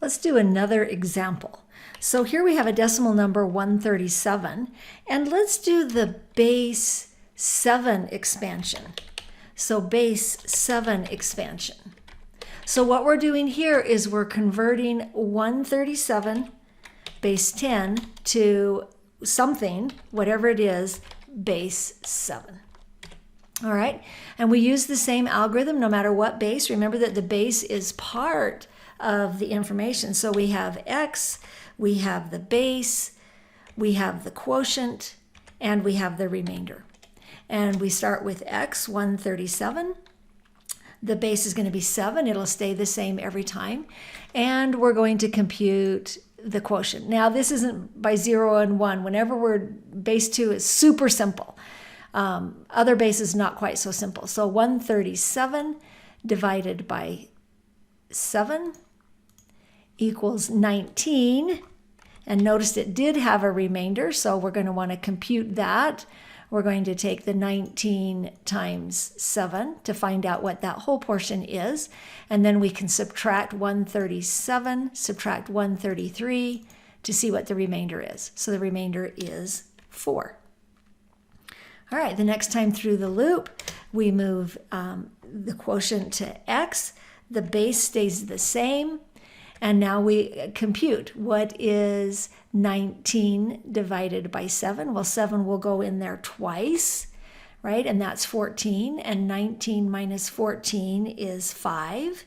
Let's do another example. So here we have a decimal number 137, and let's do the base 7 expansion. So base 7 expansion. So what we're doing here is we're converting 137 base 10 to something, whatever it is, base 7. All right, and we use the same algorithm no matter what base. Remember that the base is part of the information. So we have x, we have the base, we have the quotient, and we have the remainder. And we start with x, 137. The base is going to be 7. It'll stay the same every time. And we're going to compute the quotient. Now, this isn't by 0 and 1. Whenever we're base 2 is super simple. Other bases not quite so simple. So 137 divided by 7 equals 19. And notice it did have a remainder, so we're going to want to compute that. We're going to take the 19 times 7 to find out what that whole portion is. And then we can subtract 137, subtract 133 to see what the remainder is. So the remainder is 4. All right, the next time through the loop, we move the quotient to x. The base stays the same. And now we compute what is 19 divided by 7. Well, 7 will go in there twice, right? And that's 14. And 19 minus 14 is 5.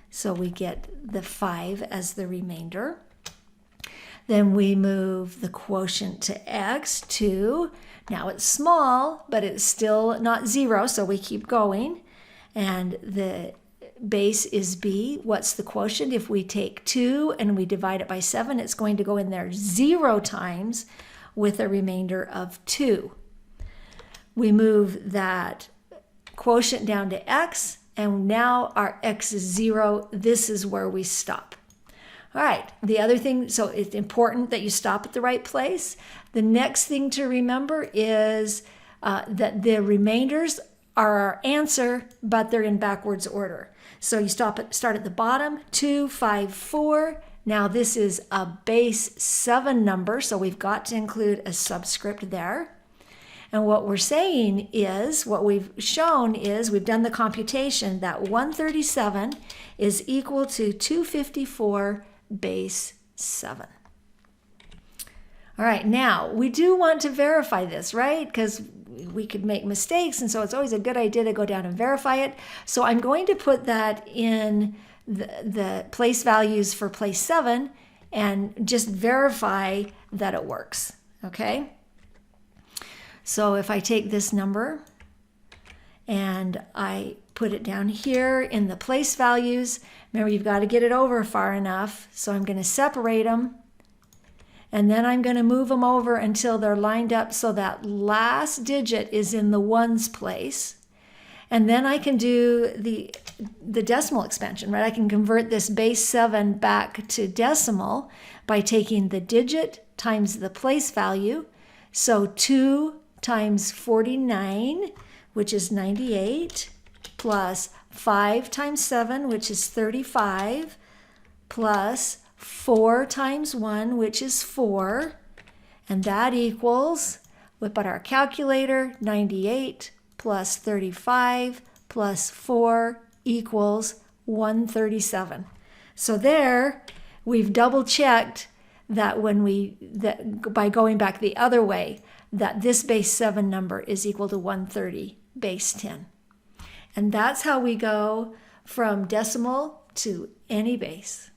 So we get the 5 as the remainder. Then we move the quotient to x, 2. Now it's small, but it's still not 0, so we keep going. And the base is b. What's the quotient? If we take 2 and we divide it by 7, it's going to go in there 0 times with a remainder of 2. We move that quotient down to x, and now our x is 0. This is where we stop. All right, the other thing, so it's important that you stop at the right place. The next thing to remember is that the remainders are our answer, but they're in backwards order. So you start at the bottom, 2, 5, 4. Now this is a base 7 number, so we've got to include a subscript there. And what we're saying is, what we've shown is, we've done the computation that 137 is equal to 254 base 7. All right, now we do want to verify this, right? Because we could make mistakes, and so it's always a good idea to go down and verify it. So I'm going to put that in the place values for place 7 and just verify that it works, okay? So if I take this number and I put it down here in the place values, remember you've got to get it over far enough, so I'm going to separate them. And then I'm going to move them over until they're lined up so that last digit is in the ones place. And then I can do the decimal expansion, right? I can convert this base 7 back to decimal by taking the digit times the place value. So 2 times 49, which is 98, plus 5 times 7, which is 35, plus 4 times 1, which is 4, and that equals, whip out our calculator, 98 plus 35 plus 4 equals 137. So there, we've double checked that by going back the other way, that this base 7 number is equal to 130 base 10. And that's how we go from decimal to any base.